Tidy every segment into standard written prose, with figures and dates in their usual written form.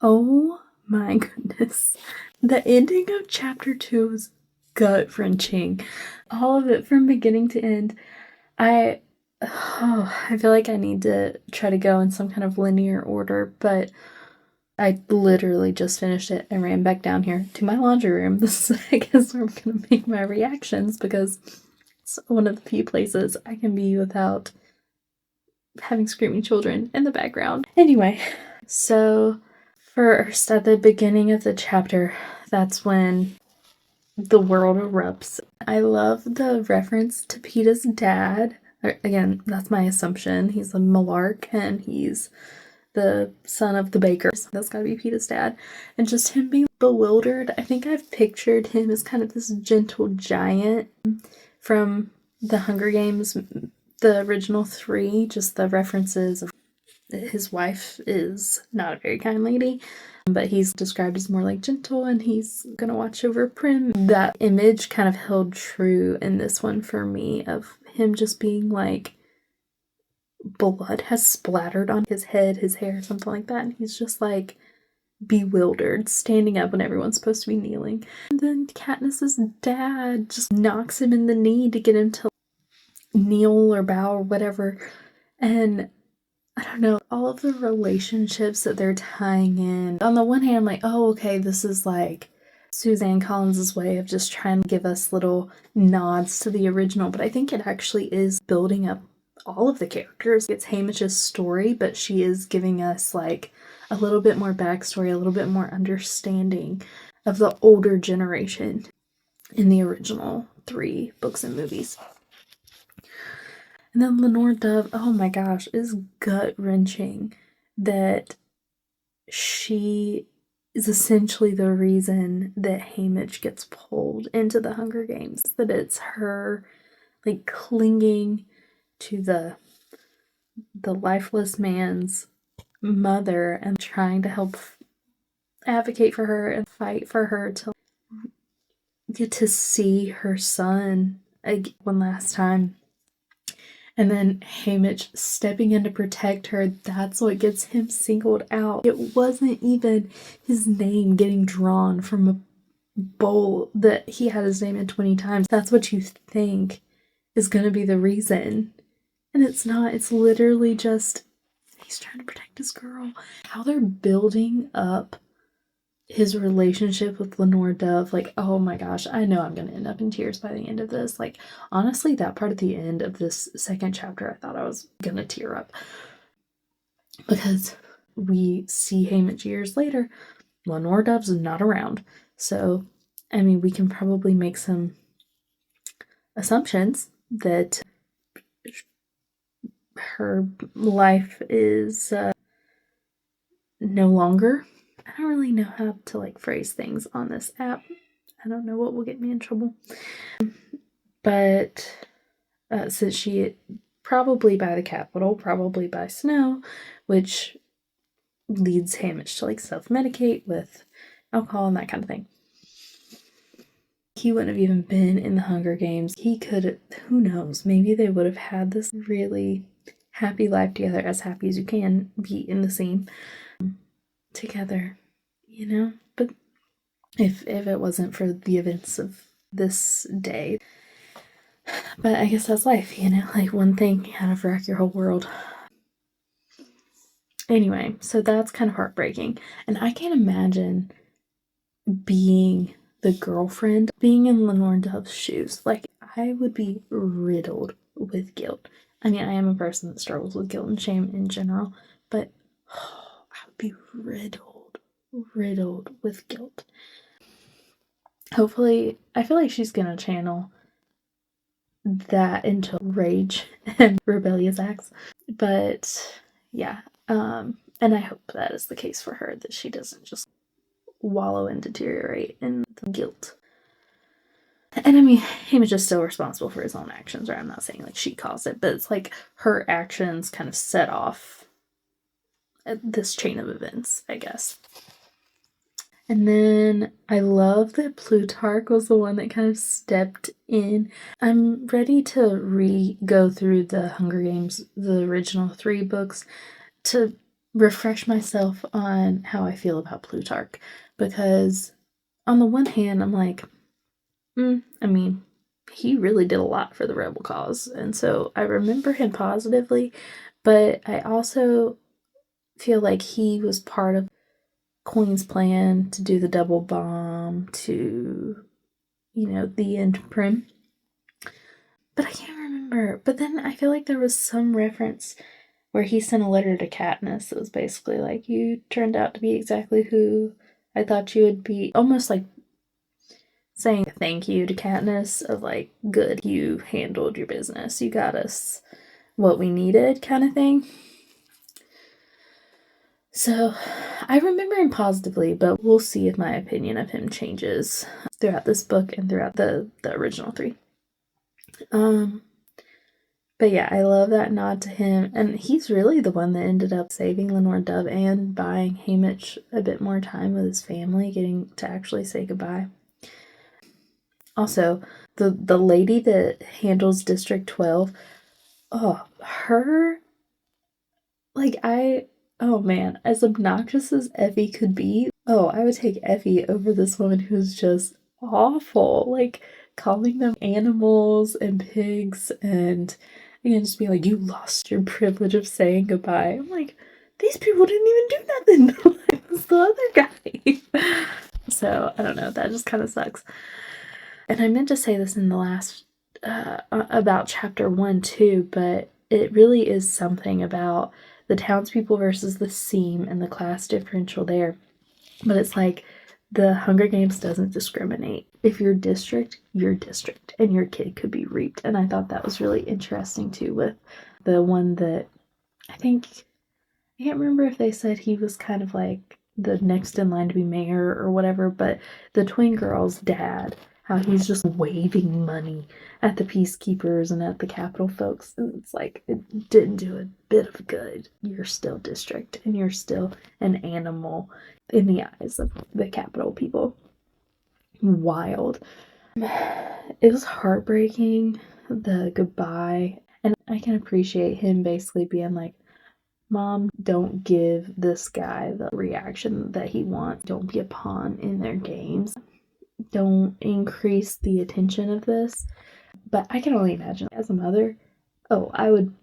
Oh my goodness. The ending of chapter 2 was gut-wrenching. All of it from beginning to end. I feel like I need to try to go in some kind of linear order, but I literally just finished it and ran back down here to my laundry room. This is, I guess, where I'm gonna make my reactions because it's one of the few places I can be without having screaming children in the background. Anyway, so first, at the beginning of the chapter, that's when the world erupts. I love the reference to Peeta's dad. Again, that's my assumption. He's a Malark and he's the son of the baker. So that's gotta be Peeta's dad. And just him being bewildered. I think I've pictured him as kind of this gentle giant from the Hunger Games, the original 3, just the references of his wife is not a very kind lady, but he's described as more like gentle and he's gonna watch over Prim. That image kind of held true in this one for me of him just being like, blood has splattered on his head, his hair, something like that, and he's just like bewildered, standing up when everyone's supposed to be kneeling. And then Katniss's dad just knocks him in the knee to get him to kneel or bow or whatever, and I don't know, all of the relationships that they're tying in. On the one hand, like, oh, okay, this is like Suzanne Collins' way of just trying to give us little nods to the original, but I think it actually is building up all of the characters. It's Hamish's story, but she is giving us like a little bit more backstory, a little bit more understanding of the older generation in the original 3 books and movies. And then Lenore Dove, oh my gosh, is gut-wrenching that she is essentially the reason that Haymitch gets pulled into the Hunger Games. That it's her, like, clinging to the lifeless man's mother and trying to help advocate for her and fight for her to get to see her son one last time. And then Haymitch stepping in to protect her, that's what gets him singled out. It wasn't even his name getting drawn from a bowl that he had his name in 20 times. That's what you think is going to be the reason. And it's not. It's literally just, he's trying to protect his girl. How they're building up his relationship with Lenore Dove, like, oh my gosh, I know I'm gonna end up in tears by the end of this. Like, honestly, that part at the end of this second chapter, I thought I was gonna tear up. Because we see Haymitch years later, Lenore Dove's not around. So, I mean, we can probably make some assumptions that her life is no longer. I don't really know how to like phrase things on this app. I don't know what will get me in trouble. But since she probably by the Capitol, probably by Snow, which leads Haymitch to like self-medicate with alcohol and that kind of thing. He wouldn't have even been in the Hunger Games. He could, who knows, maybe they would have had this really happy life together, as happy as you can be in the scene together, you know? But if it wasn't for the events of this day. But I guess that's life, you know? Like, one thing kind of wreck your whole world. Anyway, so that's kind of heartbreaking. And I can't imagine being the girlfriend, being in Lenore Dove's shoes. Like, I would be riddled with guilt. I mean, I am a person that struggles with guilt and shame in general, but I would be riddled with guilt. Hopefully, I feel like she's gonna channel that into rage and rebellious acts. But yeah, and I hope that is the case for her, that she doesn't just wallow and deteriorate in the guilt. And I mean, Haymitch is still responsible for his own actions, right? I'm not saying like she caused it, but it's like her actions kind of set off this chain of events, I guess. And then I love that Plutarch was the one that kind of stepped in. I'm ready to go through the Hunger Games, the original 3 books, to refresh myself on how I feel about Plutarch, because on the one hand, I'm like, I mean, he really did a lot for the rebel cause, and so I remember him positively, but I also feel like he was part of Queen's plan to do the double bomb to, the end prim. But I can't remember. But then I feel like there was some reference where he sent a letter to Katniss that was basically like, you turned out to be exactly who I thought you would be. Almost like saying thank you to Katniss of like, good, you handled your business. You got us what we needed kind of thing. So I remember him positively, but we'll see if my opinion of him changes throughout this book and throughout the original 3. But yeah, I love that nod to him, and he's really the one that ended up saving Lenore Dove and buying Haymitch a bit more time with his family, getting to actually say goodbye. Also, the lady that handles District 12, her, like, oh man, as obnoxious as Effie could be, I would take Effie over this woman who's just awful, like, calling them animals and pigs, and again, just be like, you lost your privilege of saying goodbye. I'm like, these people didn't even do nothing. It was the other guy. So, I don't know, that just kind of sucks. And I meant to say this in the last, about chapter 1 too, but it really is something about the townspeople versus the seam and the class differential there. But it's like, the Hunger Games doesn't discriminate. If you're district, and your kid could be reaped. And I thought that was really interesting too, with the one that I can't remember if they said he was kind of like the next in line to be mayor or whatever, but the twin girl's dad, how he's just waving money at the peacekeepers and at the Capitol folks. And it's like, it didn't do a bit of good. You're still district, and you're still an animal in the eyes of the Capitol people. Wild. It was heartbreaking, the goodbye. And I can appreciate him basically being like, Mom, don't give this guy the reaction that he wants. Don't be a pawn in their games. Don't increase the attention of this. But I can only imagine, as a mother, I would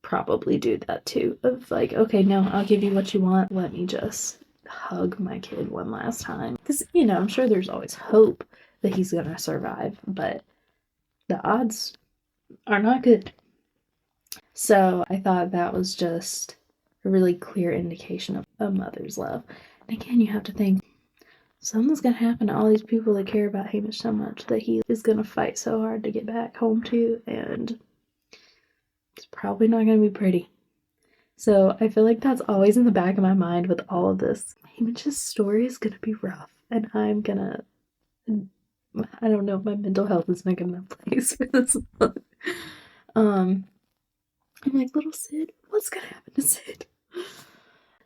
probably do that too. Of like, okay, no, I'll give you what you want. Let me just hug my kid one last time. Because, I'm sure there's always hope that he's going to survive, but the odds are not good. So I thought that was just a really clear indication of a mother's love. And again, you have to think, something's going to happen to all these people that care about Hamish so much that he is going to fight so hard to get back home to, and it's probably not going to be pretty. So I feel like that's always in the back of my mind with all of this. Hamish's story is going to be rough, and I'm going to, I don't know if my mental health is in a good enough place for this book. I'm like, little Sid, what's going to happen to Sid?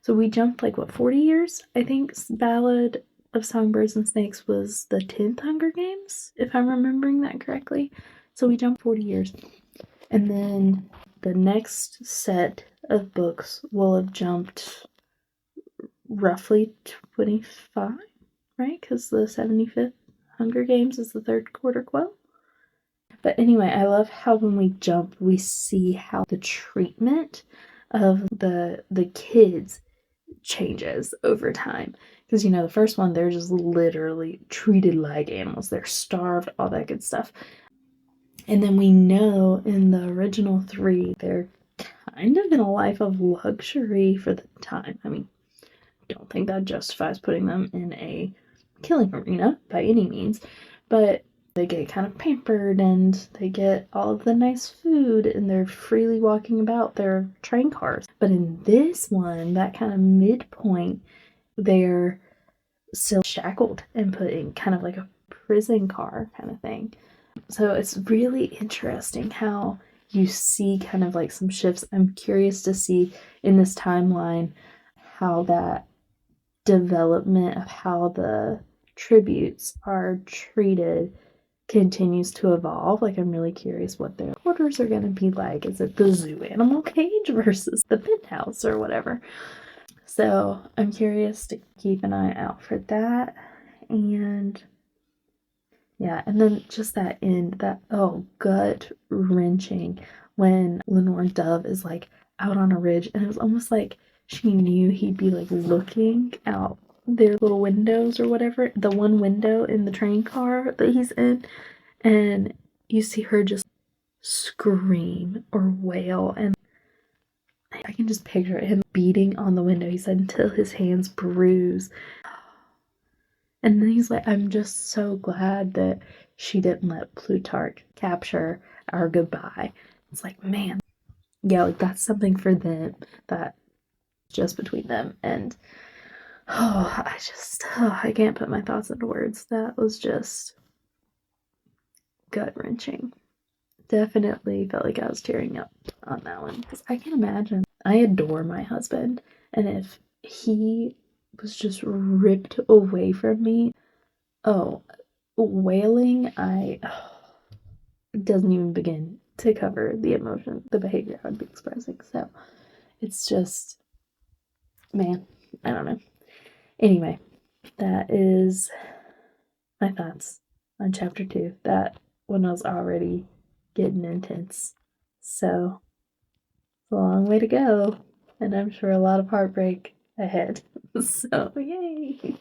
So we jumped 40 years? I think Ballad of Songbirds and Snakes was the 10th Hunger Games, if I'm remembering that correctly. So we jumped 40 years. And then the next set of books will have jumped roughly 25, right? Because the 75th Hunger Games is the third quarter quell. But anyway, I love how when we jump, we see how the treatment of the kids changes over time. Because, the first one, they're just literally treated like animals. They're starved, all that good stuff. And then we know in the original 3, they're kind of in a life of luxury for the time. I mean, I don't think that justifies putting them in a killing arena by any means, but they get kind of pampered and they get all of the nice food and they're freely walking about their train cars. But in this one, that kind of midpoint, they're still shackled and put in kind of like a prison car kind of thing. So it's really interesting how you see kind of some shifts. I'm curious to see in this timeline how that development of how the tributes are treated continues to evolve. I'm really curious what their quarters are going to be like. Is it the zoo animal cage versus the penthouse or whatever? So I'm curious to keep an eye out for that. And yeah, and then just that end, that, oh, gut wrenching when Lenore Dove is like out on a ridge, and it was almost like she knew he'd be like looking out their little windows or whatever, the one window in the train car that he's in, and you see her just scream or wail, and I can just picture him beating on the window, he said, until his hands bruise. And then he's like, I'm just so glad that she didn't let Plutarch capture our goodbye. It's like, man, yeah, like that's something for them, that just between them. And I can't put my thoughts into words. That was just gut wrenching. Definitely felt like I was tearing up on that one, because I can imagine. I adore my husband, and if he was just ripped away from me, oh, wailing, it doesn't even begin to cover the emotion, the behavior I would be expressing. So it's just, man, I don't know. Anyway, that is my thoughts on chapter 2. That one was already getting intense. So it's a long way to go, and I'm sure a lot of heartbreak ahead. So yay!